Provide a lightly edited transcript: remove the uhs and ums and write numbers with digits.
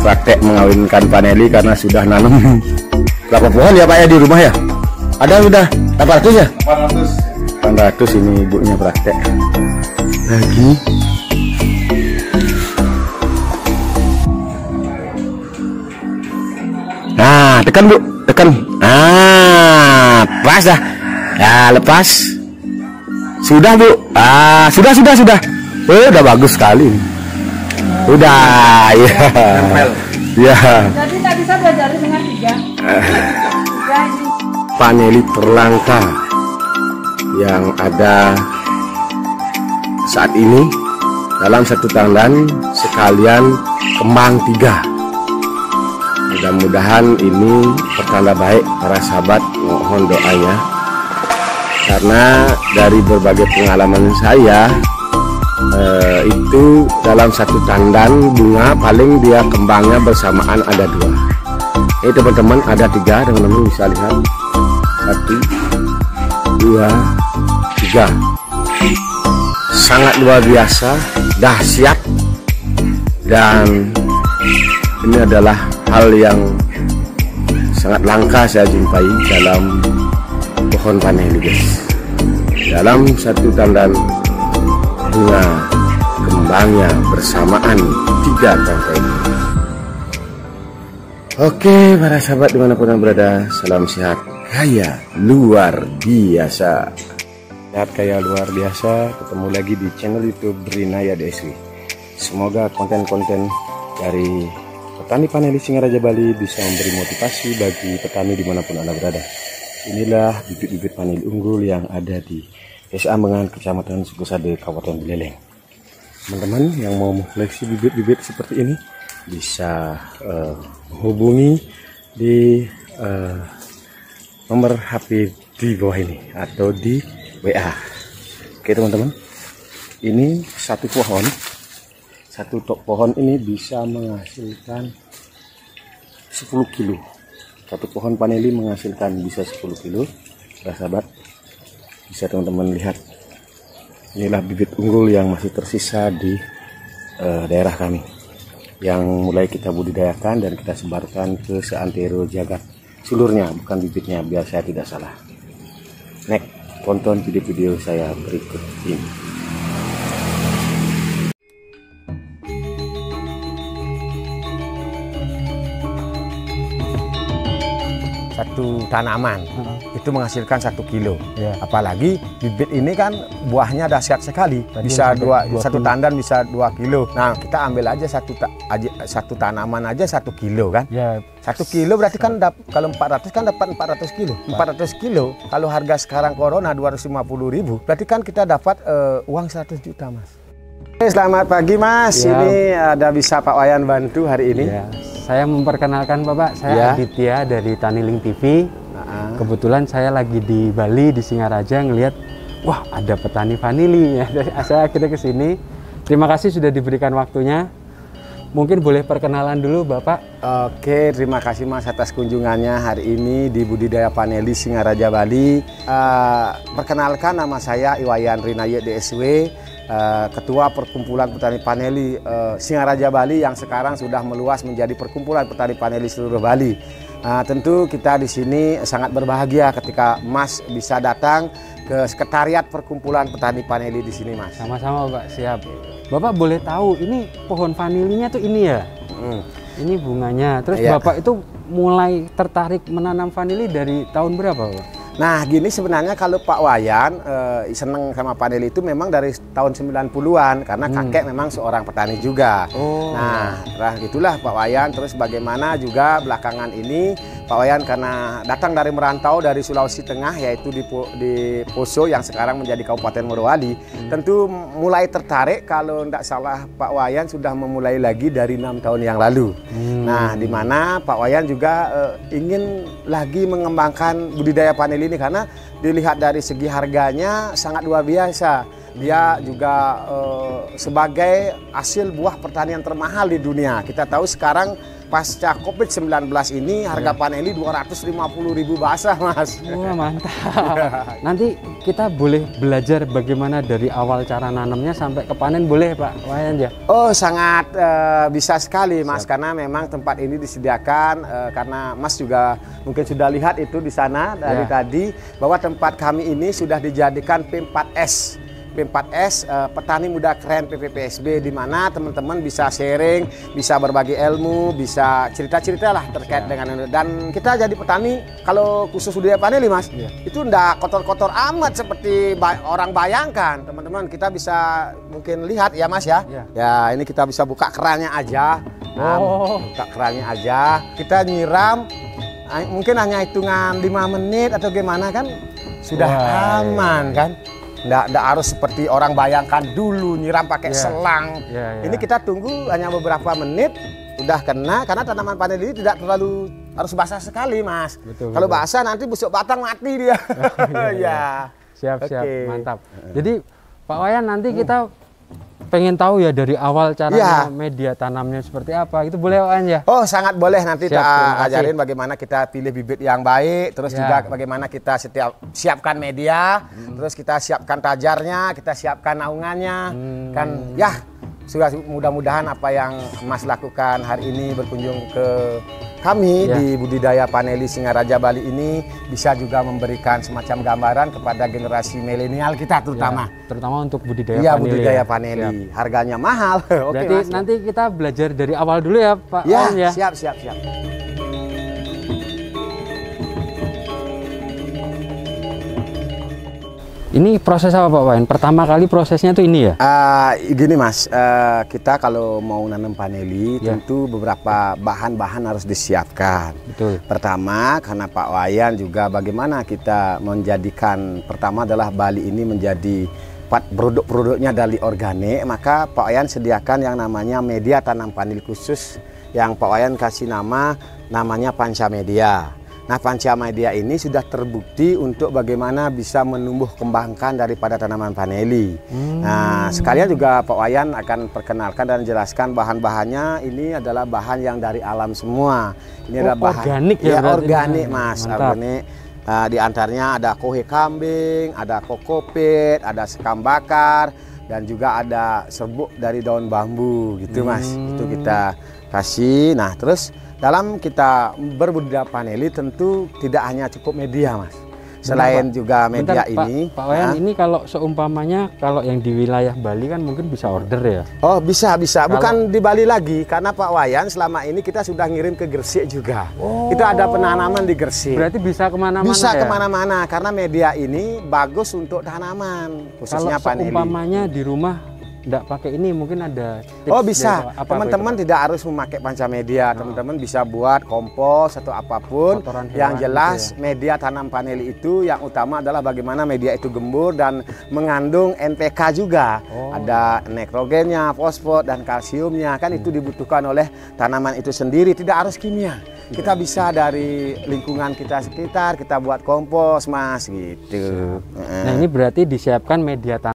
praktek mengawinkan paneli karena sudah nanam berapa pohon ya Pak ya di rumah ya? Ada udah 800 ya? 800 ini ibunya praktek lagi. Nah, tekan Bu, tekan. Pas dah. Ya, lepas. Sudah Bu. Sudah. Oh, udah bagus sekali. Udah, ya. Ya. Jadi tak bisa belajar dengan 3. Paneli terlangka yang ada saat ini dalam satu tandan sekalian kembang 3. Mudah-mudahan ini pertanda baik para sahabat, mohon doanya, karena dari berbagai pengalaman saya itu dalam satu tandan bunga paling dia kembangnya bersamaan ada 2. Ini teman-teman ada 3, teman-teman bisa lihat 1, 2, 3. Sangat luar biasa, dahsyat, dan ini adalah hal yang sangat langka saya jumpai dalam pohon paneli guys. Dalam satu tandan bunga kembangnya bersamaan 3 tangkai. Oke para sahabat dimanapun anda berada, salam sehat kaya luar biasa. Sehat kaya luar biasa, ketemu lagi di channel YouTube Rinaya DSW. Semoga konten-konten dari petani paneli Singaraja Bali bisa memberi motivasi bagi petani dimanapun anda berada. Inilah bibit-bibit paneli unggul yang ada di Desa Ambengan, Kecamatan Sukosade, Kabupaten Buleleng. Teman-teman yang mau mengkoleksi bibit-bibit seperti ini bisa menghubungi di nomor HP di bawah ini atau di WA. Oke teman-teman, ini satu pohon. Satu pohon ini bisa menghasilkan 10 kilo. Satu pohon paneli menghasilkan bisa 10 kilo. Sahabat, bisa teman-teman lihat. Inilah bibit unggul yang masih tersisa di daerah kami, yang mulai kita budidayakan dan kita sebarkan ke seantero jagat seluruhnya, bukan bibitnya, biar saya tidak salah. Next, tonton video-video saya berikut ini. Satu tanaman itu menghasilkan 1 kilo. Ya. Apalagi bibit ini kan buahnya dahsyat sekali. Bisa satu tandan bisa 2 kilo. Nah kita ambil aja satu tanaman aja 1 kilo kan. Ya. 1 kilo berarti kan kalau 400 kan dapat 400 kilo. 400 kilo kalau harga sekarang corona 250.000, berarti kan kita dapat uang 100 juta mas. Selamat pagi mas. Ya. Ini ada bisa Pak Wayan bantu hari ini. Ya. Saya memperkenalkan Bapak, saya Aditya dari Taniling TV. Kebetulan saya lagi di Bali, di Singaraja, ngelihat, wah ada petani vanili. Saya akhirnya ke sini. Terima kasih sudah diberikan waktunya. Mungkin boleh perkenalan dulu Bapak. Oke, terima kasih Mas atas kunjungannya hari ini di Budidaya Paneli Singaraja Bali. Perkenalkan, nama saya Iwayan Rinaya DSW. Ketua Perkumpulan Petani Paneli Singaraja Bali yang sekarang sudah meluas menjadi Perkumpulan Petani Paneli seluruh Bali. Tentu kita di sini sangat berbahagia ketika Mas bisa datang ke sekretariat Perkumpulan Petani Paneli di sini Mas. Sama-sama Pak, siap. Bapak boleh tahu ini pohon vanilinya tuh ini ya? Ini bunganya. Terus Bapak itu mulai tertarik menanam vanili dari tahun berapa Pak? Nah gini sebenarnya kalau Pak Wayan seneng sama paneli itu memang dari tahun 90-an karena kakek memang seorang petani juga. Nah itulah Pak Wayan. Terus bagaimana juga belakangan ini Pak Wayan karena datang dari merantau dari Sulawesi Tengah, yaitu di Poso yang sekarang menjadi Kabupaten Morowali. Tentu mulai tertarik, kalau tidak salah Pak Wayan sudah memulai lagi dari 6 tahun yang lalu. Nah di mana Pak Wayan juga ingin lagi mengembangkan budidaya paneli ini karena dilihat dari segi harganya sangat luar biasa. Dia juga sebagai hasil buah pertanian termahal di dunia. Kita tahu sekarang pasca COVID-19 ini harga paneli 250.000 basah, Mas. Wah, mantap. Nanti kita boleh belajar bagaimana dari awal cara nanamnya sampai ke panen, boleh Pak Wayan ya? Oh, sangat bisa sekali, Mas. Siap. Karena memang tempat ini disediakan karena Mas juga mungkin sudah lihat itu di sana dari tadi bahwa tempat kami ini sudah dijadikan P4S. P4S Petani Muda Keren PPPSB, di mana teman-teman bisa sharing, bisa berbagi ilmu, bisa cerita-cerita lah terkait dengan itu. Dan kita jadi petani kalau khusus budidaya paneli, Mas, itu enggak kotor-kotor amat seperti orang bayangkan, teman-teman. Kita bisa mungkin lihat ya, Mas ya. Ya, ini kita bisa buka kerannya aja. Nah, buka kerannya aja. Kita nyiram mungkin hanya hitungan 5 menit atau gimana kan sudah aman kan. Nggak harus seperti orang bayangkan dulu nyiram pakai selang. Ini kita tunggu hanya beberapa menit udah kena, karena tanaman paneli ini tidak terlalu harus basah sekali, Mas. Kalau basah nanti busuk batang mati dia. Siap, mantap. Jadi Pak Wayan, nanti kita pengen tahu ya dari awal caranya media tanamnya seperti apa, itu boleh Pak Wayan ya? Oh, sangat boleh. Nanti kita ajarin bagaimana kita pilih bibit yang baik, terus juga bagaimana kita siapkan media, terus kita siapkan tajarnya, kita siapkan naungannya, kan ya. Sudah, mudah-mudahan apa yang Mas lakukan hari ini berkunjung ke kami di budidaya paneli Singaraja Bali ini bisa juga memberikan semacam gambaran kepada generasi milenial kita terutama. Terutama untuk budidaya paneli. Budidaya paneli. Harganya mahal. Berarti Mas, nanti kita belajar dari awal dulu ya Pak Wayan ya. Siap. Ini proses apa Pak Wayan? Pertama kali prosesnya tuh ini ya? Gini Mas, kita kalau mau nanam paneli tentu beberapa bahan-bahan harus disiapkan. Betul. Pertama, karena Pak Wayan juga bagaimana kita menjadikan, pertama adalah Bali ini menjadi produk-produknya dari organik, maka Pak Wayan sediakan yang namanya media tanam paneli khusus yang Pak Wayan kasih namanya Panca Media. Nah, Panca Media ini sudah terbukti untuk bagaimana bisa menumbuh kembangkan daripada tanaman paneli. Nah, sekalian juga Pak Wayan akan perkenalkan dan jelaskan bahan-bahannya. Ini adalah bahan yang dari alam semua. Ini adalah bahan organik ya, organik Mas. Organik. Di antaranya ada kohe kambing, ada kokopit, ada sekam bakar, dan juga ada serbuk dari daun bambu gitu Mas. Itu kita kasih. Nah, terus dalam kita berbudidaya paneli tentu tidak hanya cukup media Mas. Selain juga media ini. Pak Wayan, ini kalau seumpamanya kalau yang di wilayah Bali kan mungkin bisa order ya? Oh, bisa. Bukan di Bali lagi, karena Pak Wayan selama ini kita sudah ngirim ke Gresik juga. Kita ada penanaman di Gresik. Berarti bisa kemana-mana Bisa kemana-mana, karena media ini bagus untuk tanaman, khususnya paneli. Kalau seumpamanya di rumah nggak pakai ini, mungkin ada tips. Oh, bisa. Teman-teman tidak harus memakai Panca Media. Teman-teman bisa buat kompos atau apapun. Yang jelas gitu ya. Media tanam paneli itu yang utama adalah bagaimana media itu gembur dan mengandung NPK juga. Ada nitrogennya, fosfor dan kalsiumnya. Kan itu dibutuhkan oleh tanaman itu sendiri. Tidak harus kimia. Kita bisa dari lingkungan kita sekitar, kita buat kompos Mas gitu. Nah, ini berarti disiapkan media tanam